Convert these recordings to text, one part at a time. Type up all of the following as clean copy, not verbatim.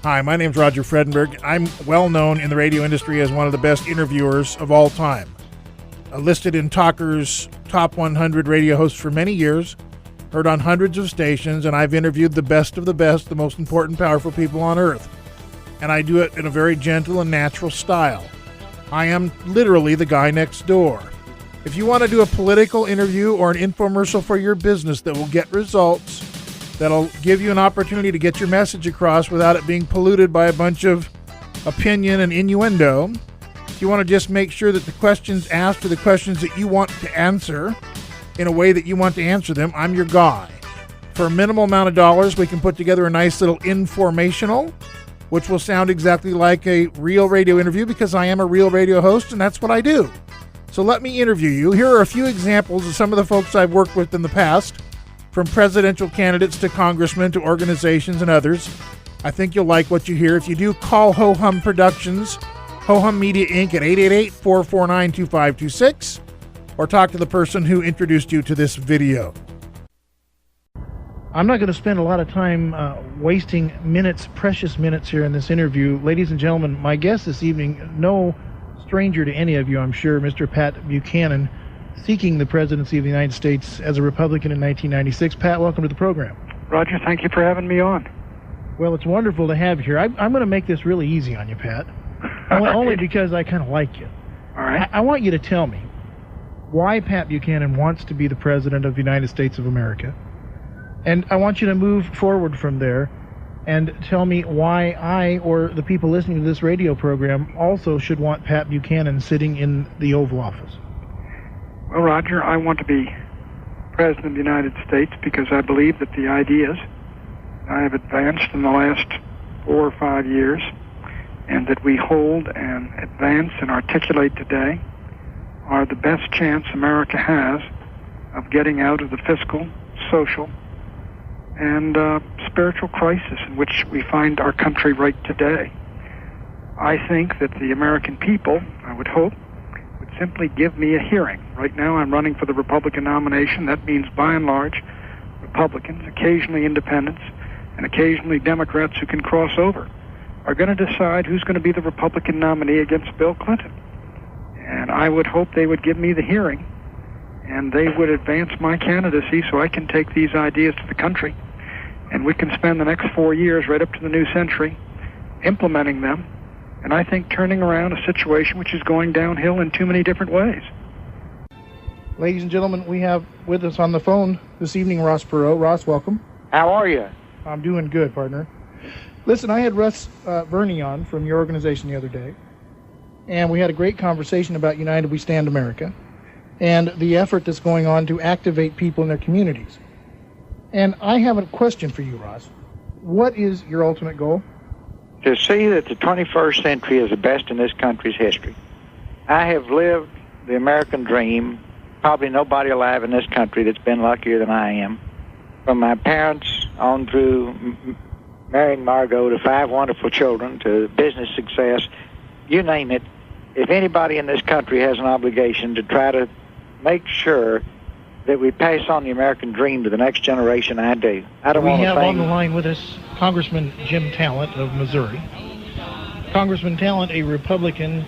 Hi, my name's Roger Fredenberg. I'm well known in the radio industry as one of the best interviewers of all time. Listed in Talker's Top 100 radio hosts for many years, heard on hundreds of stations, and I've interviewed the best of the best, the most important, powerful people on earth. And I do it in a very gentle and natural style. I am literally the guy next door. If you want to do a political interview or an infomercial for your business that will get results, that'll give you an opportunity to get your message across without it being polluted by a bunch of opinion and innuendo, if you want to just make sure that the questions asked are the questions that you want to answer in a way that you want to answer them, I'm your guy. For a minimal amount of dollars, we can put together a nice little informational, which will sound exactly like a real radio interview because I am a real radio host and that's what I do. So let me interview you. Here are a few examples of some of the folks I've worked with in the past, from presidential candidates to congressmen to organizations and others. I think you'll like what you hear. If you do, call Ho Hum Productions, Ho Hum Media Inc. at 888-449-2526, or talk to the person who introduced you to this video. I'm not going to spend a lot of time wasting minutes, precious minutes here in this interview. Ladies and gentlemen, my guest this evening, no stranger to any of you, I'm sure, Mr. Pat Buchanan, seeking the presidency of the United States as a Republican in 1996. Pat, welcome to the program. Roger, thank you for having me on. Well, it's wonderful to have you here. I'm going to make this really easy on you, Pat, only because I kind of like you. All right. I want you to tell me why Pat Buchanan wants to be the president of the United States of America. And I want you to move forward from there and tell me why I, or the people listening to this radio program, also should want Pat Buchanan sitting in the Oval Office. Well, Roger, I want to be President of the United States because I believe that the ideas I have advanced in the last 4 or 5 years and that we hold and advance and articulate today are the best chance America has of getting out of the fiscal, social, and spiritual crisis in which we find our country right today. I think that the American people, I would hope, would simply give me a hearing. Right now I'm running for the Republican nomination. That means by and large Republicans, occasionally independents, and occasionally Democrats who can cross over, are going to decide who's going to be the Republican nominee against Bill Clinton. And I would hope they would give me the hearing and they would advance my candidacy so I can take these ideas to the country. And we can spend the next 4 years right up to the new century implementing them, and I think turning around a situation which is going downhill in too many different ways. Ladies and gentlemen, we have with us on the phone this evening Ross Perot. Ross, welcome. How are you? I'm doing good, partner. Listen, I had Russ Verney on from your organization the other day, and we had a great conversation about United We Stand America and the effort that's going on to activate people in their communities. And I have a question for you, Ross. What is your ultimate goal? To see that the 21st century is the best in this country's history. I have lived the American dream. Probably nobody alive in this country that's been luckier than I am. From my parents on through marrying Margot to 5 wonderful children to business success, you name it. If anybody in this country has an obligation to try to make sure that we pass on the American dream to the next generation, I do. I don't want to We have on the line with us Congressman Jim Talent of Missouri. Congressman Talent, a Republican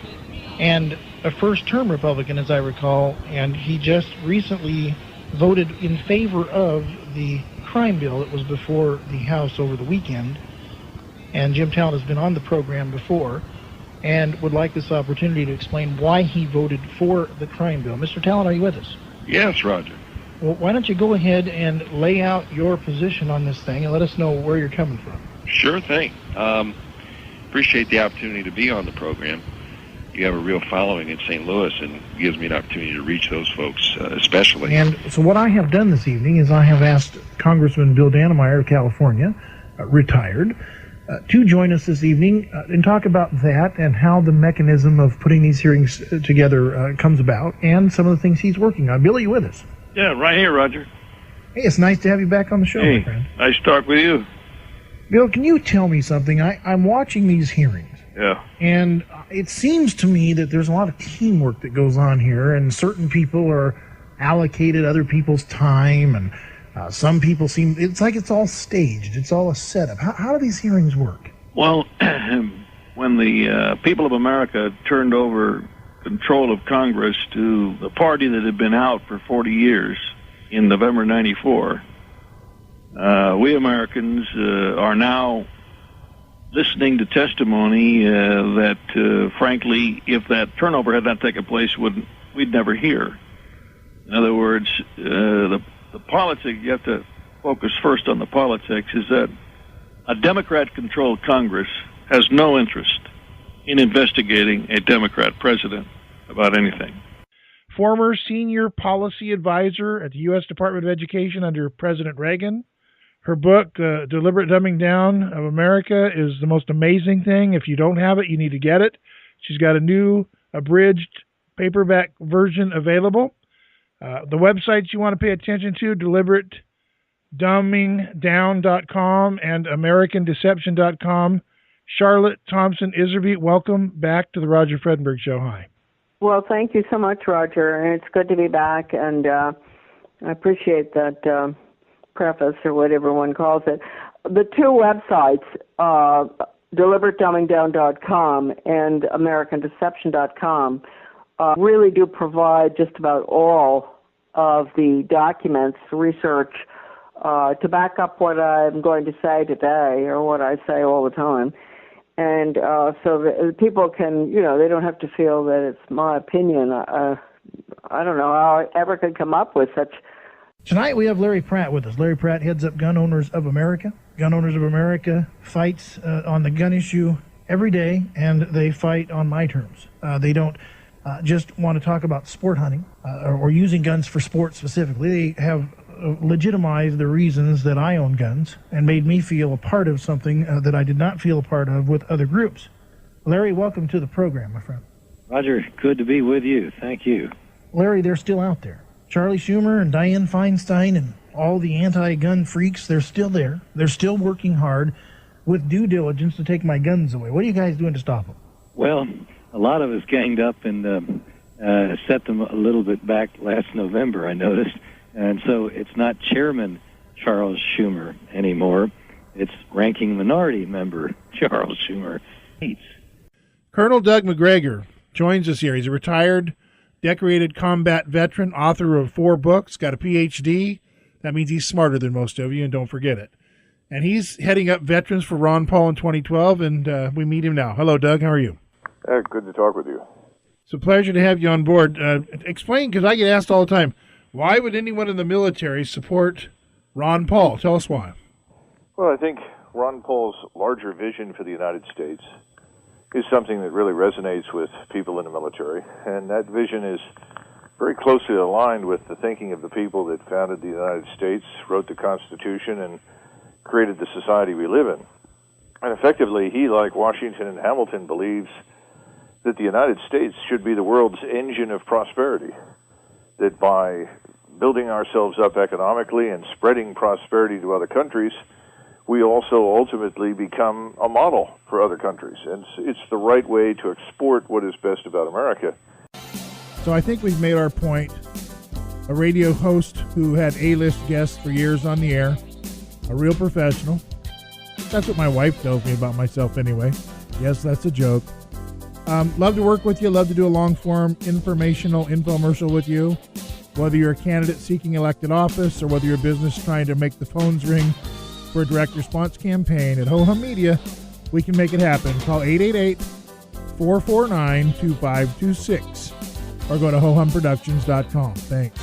and a first-term Republican, as I recall, and he just recently voted in favor of the crime bill that was before the House over the weekend. And Jim Talent has been on the program before and would like this opportunity to explain why he voted for the crime bill. Mr. Talent, are you with us? Yes, Roger. Well, why don't you go ahead and lay out your position on this thing and let us know where you're coming from. Sure thing. Appreciate the opportunity to be on the program. You have a real following in St. Louis, and it gives me an opportunity to reach those folks especially. And so what I have done this evening is I have asked Congressman Bill Dannemeyer of California, retired, to join us this evening and talk about that and how the mechanism of putting these hearings together comes about and some of the things he's working on. Bill, are you with us? Yeah, right here, Roger. Hey, it's nice to have you back on the show, Hey, my friend. nice to talk with you. Bill, can you tell me something? I'm watching these hearings. Yeah. And it seems to me that there's a lot of teamwork that goes on here, and certain people are allocated other people's time, and some people seem, it's like it's all staged. It's all a setup. How do these hearings work? Well, when the people of America turned over control of Congress to the party that had been out for 40 years in November 94, we Americans are now listening to testimony that, frankly, if that turnover had not taken place, we'd never hear. In other words, the politics, you have to focus first on the politics, is that a Democrat-controlled Congress has no interest in investigating a Democrat president about anything. Former senior policy advisor at the U.S. Department of Education under President Reagan. Her book, Deliberate Dumbing Down of America, is the most amazing thing. If you don't have it, you need to get it. She's got a new abridged paperback version available. The websites you want to pay attention to, deliberatedumbingdown.com and americandeception.com. Charlotte Thompson Iserby, welcome back to the Roger Fredenberg Show. Hi. Well, thank you so much, Roger, and it's good to be back, and I appreciate that preface or whatever one calls it. The two websites, deliberatedumbingdown.com and americandeception.com, really do provide just about all of the documents, research, to back up what I'm going to say today or what I say all the time. And so that people can, they don't have to feel that it's my opinion. I don't know how I ever could come up with such. Tonight we have Larry Pratt with us. Larry Pratt heads up Gun Owners of America. Gun Owners of America fights on the gun issue every day, and they fight on my terms. They don't just want to talk about sport hunting or using guns for sport specifically. They have legitimized the reasons that I own guns and made me feel a part of something that I did not feel a part of with other groups. Larry, welcome to the program, my friend. Roger, good to be with you. Thank you. Larry, they're still out there. Charlie Schumer and Dianne Feinstein and all the anti-gun freaks, they're still there. They're still working hard with due diligence to take my guns away. What are you guys doing to stop them? Well, a lot of us ganged up and set them a little bit back last November, I noticed. And so it's not Chairman Charles Schumer anymore. It's Ranking Minority Member Charles Schumer. Colonel Doug McGregor joins us here. He's a retired, decorated combat veteran, author of 4 books, got a Ph.D. That means he's smarter than most of you, and don't forget it. And he's heading up Veterans for Ron Paul in 2012, and we meet him now. Hello, Doug. How are you? Good to talk with you. It's a pleasure to have you on board. Explain, because I get asked all the time, why would anyone in the military support Ron Paul? Tell us why. Well, I think Ron Paul's larger vision for the United States is something that really resonates with people in the military, and that vision is very closely aligned with the thinking of the people that founded the United States, wrote the Constitution, and created the society we live in. And effectively, he, like Washington and Hamilton, believes that the United States should be the world's engine of prosperity, that by building ourselves up economically and spreading prosperity to other countries, we also ultimately become a model for other countries. And it's the right way to export what is best about America. So I think we've made our point. A radio host who had A-list guests for years on the air, a real professional. That's what my wife tells me about myself anyway. Yes, that's a joke. Love to work with you. Love to do a long-form informational infomercial with you. Whether you're a candidate seeking elected office or whether you're a business trying to make the phones ring for a direct response campaign at Ho-Hum Media, we can make it happen. Call 888-449-2526 or go to hohumproductions.com. Thanks.